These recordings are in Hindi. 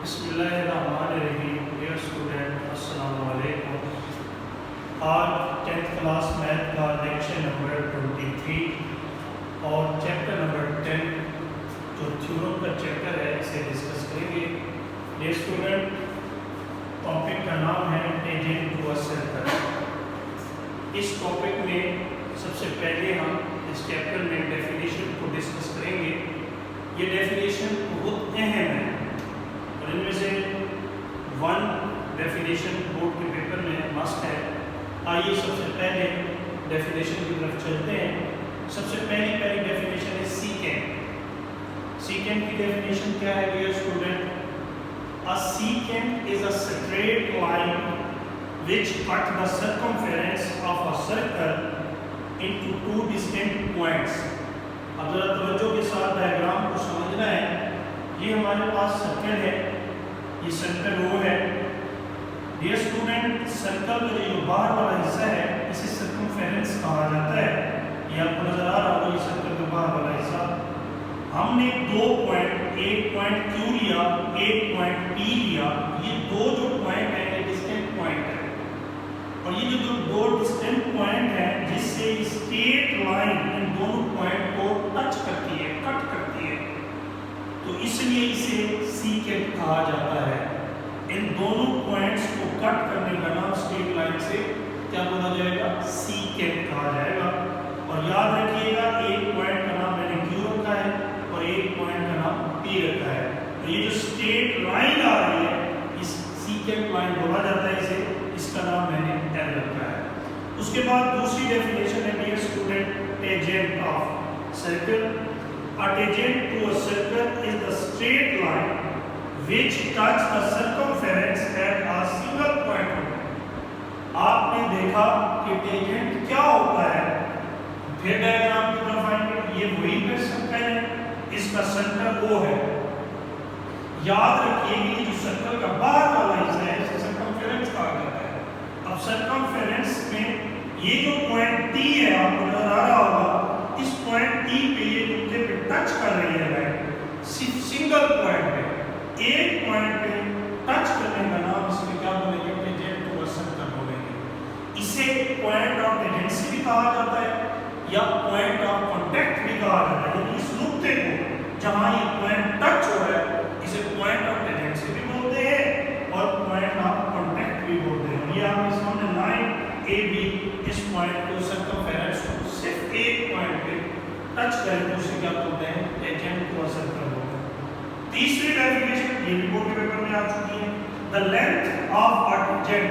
बिस्मिल्लाहिर्रहमानिर्रहीम। डियर स्टूडेंट, अस्सलाम वालेकुम। आज 10th क्लास मैथ का लेक्चर नंबर 23 और चैप्टर नंबर 10 जो थ्योरम का चैप्टर है इसे डिस्कस करेंगे। डियर स्टूडेंट, टॉपिक का नाम है टेंजेंट टू अ सर्कल। इस टॉपिक में सबसे पहले हम इस चैप्टर में डेफिनेशन को डिस्कस करेंगे। ये डेफिनेशन बहुत अहम है और इनमें से वन डेफिनेशन बोर्ड के पेपर में मस्ट है। आइए सबसे पहले डेफिनेशन की तरफ चलते हैं। सबसे पहली डेफिनेशन है सीकेंट। सीकेंट की डेफिनेशन क्या है dear student? A secant is a straight line which cut the circumference of a circle into two distinct points। अब जरा तवज्जो के साथ डायग्राम को समझना है। ये हमारे पास सर्कल है, ये सर्कल वो है। डियर स्टूडेंट, सर्कल का जो बाहर वाला हिस्सा है इसे सर्कमफेरेंस कहा जाता है। ये आपको नजर आ रहा होगा, ये सर्कल का बाहर वाला हिस्सा। हमने दो पॉइंट, एक पॉइंट Q लिया, एक पॉइंट P लिया। ये दो जो पॉइंट है ये डिस्टेंट पॉइंट है और ये जो दो डिस्टेंट पॉइंट है जिससे स्ट्रेट लाइन इन दोनों पॉइंट को टच करती है, कट करती है, तो इसलिए इसे सीकेंट कहा जाता है। इन दोनों पॉइंट्स को कट करने का नाम स्ट्रेट लाइन से क्या बोला जाएगा? सीकेंट कहा जाएगा। और याद रखिएगा, एक पॉइंट का नाम मैंने Q रखा है और एक पॉइंट का नाम P रखा है। तो ये जो स्ट्रेट लाइन आ रही है इस सीकेंट लाइन बोला जाता है इसे, इसका नाम मैंने L रखा है। उसके बाद दूसरी डेफिनेशन है dear student, tangent of circle. A tangent to a circle is the straight line which touch the circumference at a single point। आपने देखा कि टेंजेंट क्या होता है। फिर डायग्राम की तरफ आएंगे, ये वही पे सर्कल है, इसका सेंटर O है। याद रखिए कि जो सर्कल का बाहर वाला हिस्सा है इसे सर्कमफेरेंस कहा जाता है। अब सर्कमफेरेंस में ये जो पॉइंट T है आपको नजर आ रहा होगा, इस पॉइंट T पे ये नीचे पे टच कर रही है लाइन, सिर्फ सिंगल पॉइंट पे, एक पॉइंट पे टच करने का नाम इसमें क्या बोलेंगे? टेंजेंट टू अ सर्कल बोलेंगे। इसे पॉइंट ऑफ टेंजेंसी भी कहा जाता है या पॉइंट ऑफ कांटेक्ट भी कहा जाता है। यानी इस नुक्ते को जहां ये पॉइंट टच हो रहा है इसे पॉइंट ऑफ टेंजेंसी भी बोलते हैं और पॉइंट ऑफ कांटेक्ट भी बोलते हैं। ये आपके सामने लाइन AB इस पॉइंट को सर्कमफेरेंस को सिर्फ एक पॉइंट पे टच करें तो उसे क्या बोलते हैं? टेंजेंट टू अ सर्कल बोलते हैं। तीसरी डेफिनेशन ये भी बोर्ड के पेपर में आ चुकी है। The length of a tangent,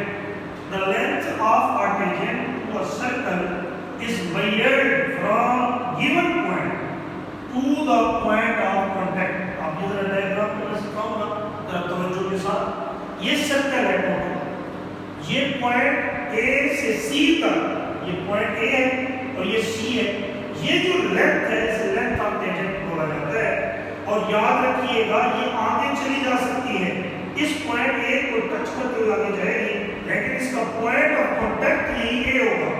the length of a tangent to a circle is measured from given point to the point of contact. अब ये जरा डायग्राम में मैं सिखाऊंगा, जरा तवज्जो के साथ। ये सर्कल है टोटल, ये पॉइंट A से C तक, ये पॉइंट A है और ये C है। ये जो लेंथ है इसे लेंथ ऑफ टेंजेंट बोला जाता है। और याद रखिएगा ये आगे चली जा सकती है, इस पॉइंट A को टच करते हुए आगे जाएगी, लेकिन इसका पॉइंट ऑफ कांटेक्ट यही A होगा।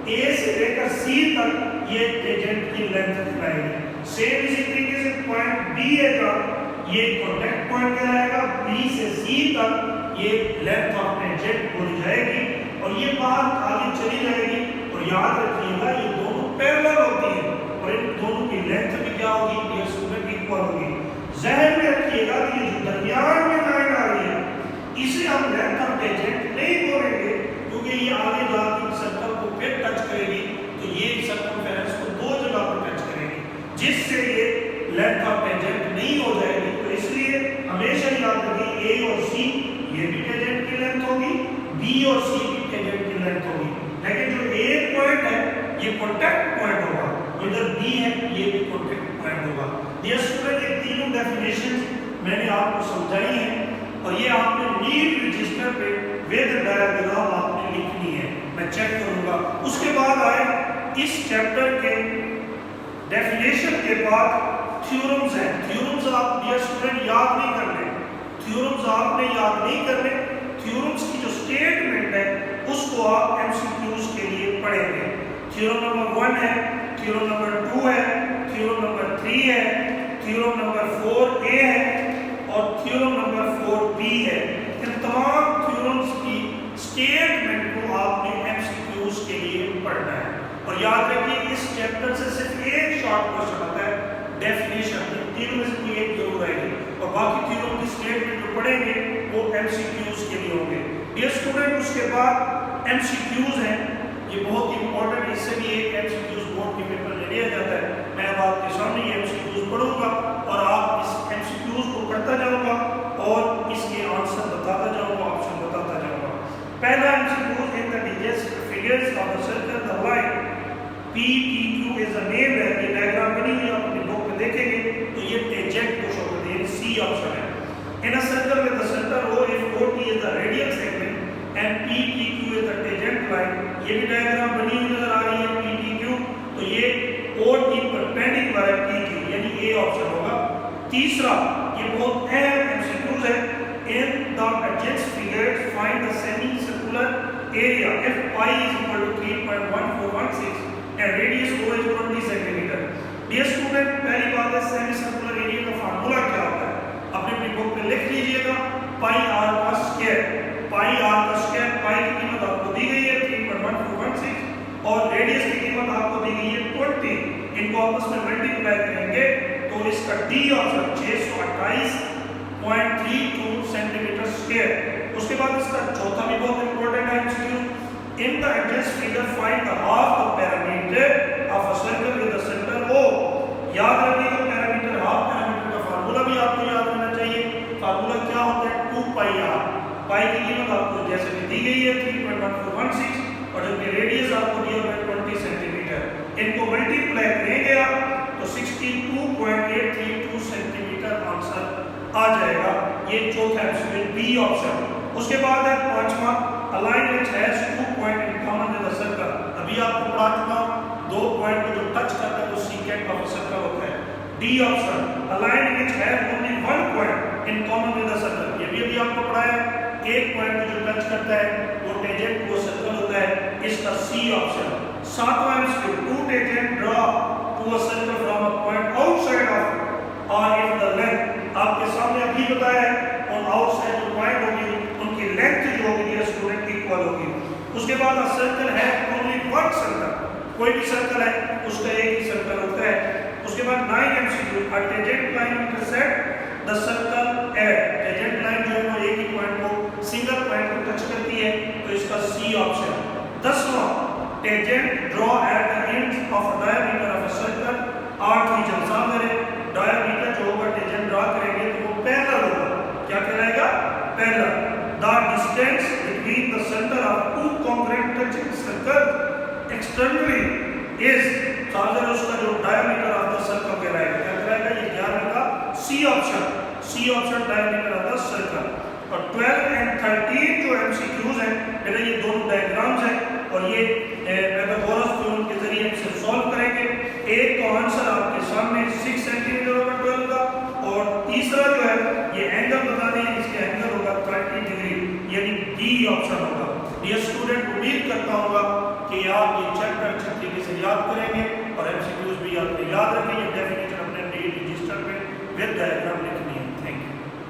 A से लेकर C तक ये टेंजेंट की लेंथ दिखाएगी। सेम इसी तरीके से पॉइंट B है का ये कांटेक्ट पॉइंट कहलाएगा, B से C तक ये लेंथ ऑफ टेंजेंट बोली जाएगी और ये बात आगे चली जाएगी। और याद रखिएगा ये दोनों पैरेलल होती है और इन दोनों की लेंथ भी क्या होगी डियर स्टूडेंट? इक्वल होगी। ज़हन में रखिएगा कि ये जो दरमियान में लाइन आ रही है इसे हम लेंथ ऑफ टेंजेंट नहीं बोलेंगे, क्योंकि ये आगे जाकर सर्कल को फिर टच करेगी तो ये सर्कमफेरेंस को दो जगह पर टच करेगी, जिससे ये लेंथ ऑफ टेंजेंट नहीं हो जाएगी। तो इसलिए हमेशा याद रखिए A और C ये भी टेंजेंट की लेंथ होगी, B और C भी टेंजेंट की लेंथ होगी, लेकिन जो A पॉइंट है ये कांटेक्ट पॉइंट होगा, इधर B है ये भी कांटेक्ट पॉइंट होगा। डियर स्टूडेंट, ये तीनों डेफिनेशंस मैंने आपको समझाई हैं और ये आपने नीट रजिस्टर पे विद डायग्राम आपने लिखनी है, मैं चेक करूंगा। उसके बाद आए इस चैप्टर के डेफिनेशन के बाद थ्योरम्स हैं। थ्योरम्स आप डियर स्टूडेंट याद नहीं करने, थ्योरम्स आपने याद नहीं करने। थ्योरम्स की जो स्टेटमेंट है उसको आप MCQs के लिए पढ़ेंगे। थ्योरम नंबर 1 है, थ्योरम नंबर 2 है, थ्योरम नंबर 3 है, थ्योरम नंबर 4A है और थ्योरम नंबर 4 स्टेटमेंट को आपने एमसीक्यूज के लिए पढ़ना है। और याद रखिए इस चैप्टर से सिर्फ एक शॉर्ट क्वेश्चन आता है, डेफिनेशन। तीनों में से कोई एक जरूर आएगी और बाकी तीनों की स्टेटमेंट जो पढ़ेंगे वो एमसीक्यूज के लिए होंगे। डियर स्टूडेंट, उसके बाद एमसीक्यूज हैं, ये बहुत इंपॉर्टेंट है, इससे भी एक एमसीक्यूज बोर्ड के पेपर में लिया जाता है। मैं अब आपके सामने ये एमसीक्यूज पढ़ूंगा और आप इस एमसीक्यूज को पढ़ता जाऊंगा और इसके आंसर बताता जाऊंगा, ऑप्शन बताता जाऊंगा। पहला MCQs in the digits figures of the circle the line PPQ is a name है, ये डायग्राम बनी हुई है, आप अपनी बुक में देखेंगे तो ये टेंजेंट को शो करती है, सी ऑप्शन है। In a circle with the centre O if OT is the radial segment and PPQ is the tangent line, ये भी डायग्राम बनी हुई नजर आ रही है PPQ, तो ये OT परपेंडिकुलर है PQ, यानी ए ऑप्शन होगा। तीसरा, ये बहुत अहम एमसीक्यूज है, in the adjacent figures find the semicircular area if pi is equal to 3.1416 and radius O is 20 cm। Dear student, पहली बात है सेमी सर्कुलर एरिया का फार्मूला क्या होता है, अपने अपनी बुक में लिख लीजिएगा, पाई आर का स्क्वायर। पाई आर का स्क्वायर, पाई की कीमत आपको दी गई है 3.1416 और रेडियस की कीमत आपको दी गई है 20। इनको आपस में मल्टीप्लाई करेंगे तो इसका डी ऑप्शन 628.32 सेंटीमीटर स्क्वायर। उसके बाद इसका चौथा भी बहुत इंपॉर्टेंट है MCQ, in the address figure find the half the parameter of a circle with the centre O। याद रखिएगा पैरामीटर, हाफ पैरामीटर का फार्मूला भी आपको याद रहना चाहिए। फार्मूला क्या होता है, 2 पाई आर। पाई की कीमत आपको जैसे कि दी गई है 3.1416 और जबकि रेडियस आपको दिया हुआ है 20 सेंटीमीटर। इनको मल्टीप्लाई करेंगे आप तो 62.832 सेंटीमीटर आंसर आ जाएगा। ये चौथा एमसीक्यू, बी ऑप्शन। उसके बाद है पांचवा, a line which has 2 points in common with the circle। अभी आपको पढ़ा चुका हूं, दो पॉइंट को जो टच करता है वो secant of a circle होता है, D option. a line which has only 1 point in common with the circle, ये भी अभी आपको पढ़ाया, एक पॉइंट को जो टच करता है वो टेंजेंट वो सर्कल होता है, इसका सी ऑप्शन। सातवां MCQ, two tangent draw to a circle from a point outside of और इफ द लेंथ, आपके सामने अभी बताया है, और आउटसाइड जो पॉइंट होगी उनकी लेंथ जो होगी ये स्टूडेंट इक्वल होगी। उसके बाद सर्कल है ओनली वन सर्कल, कोई भी सर्कल है उसका एक ही सर्कल होता है। उसके बाद 9 MCQ, a tangent line intersect the circle at. Tangent line जो है वो एक ही पॉइंट को, सिंगल पॉइंट को टच करती है, तो इसका सी ऑप्शन। 10वां, tangent draw at the end of a diameter of a circle. 8 reason सामने है, डायमीटर जो होगा टेंजेंट ड्रॉ करेंगे तो वो पैरेलल होगा, क्या कहलाएगा, parallel. The distance between the centre of two congruent touching circle externally is, सामने उसका जो डायमीटर ऑफ द सर्कल कहलाएगा, क्या कहलाएगा, ये ध्यान रखा, C option. C option diameter of the circle. और 12 एंड 13 जो एमसीक्यूज हैं बेटा, ये दोनों डायग्राम्स हैं और ये पैथागोरस थ्योरम के जरिए इसे सॉल्व करेंगे। एक का आंसर आपके सामने 6 सेंटीमीटर होगा 12 का, और तीसरा जो है ये एंगल बता दें, इसका एंगल होगा 30 डिग्री, यानी डी ऑप्शन होगा। डियर स्टूडेंट, उम्मीद करता हूँ कि आप ये चैप्टर अच्छे तरीके से याद करेंगे और एमसीक्यूज भी आपने याद रखेंगे। डेफिनेशन अपने रजिस्टर में विद डायग्राम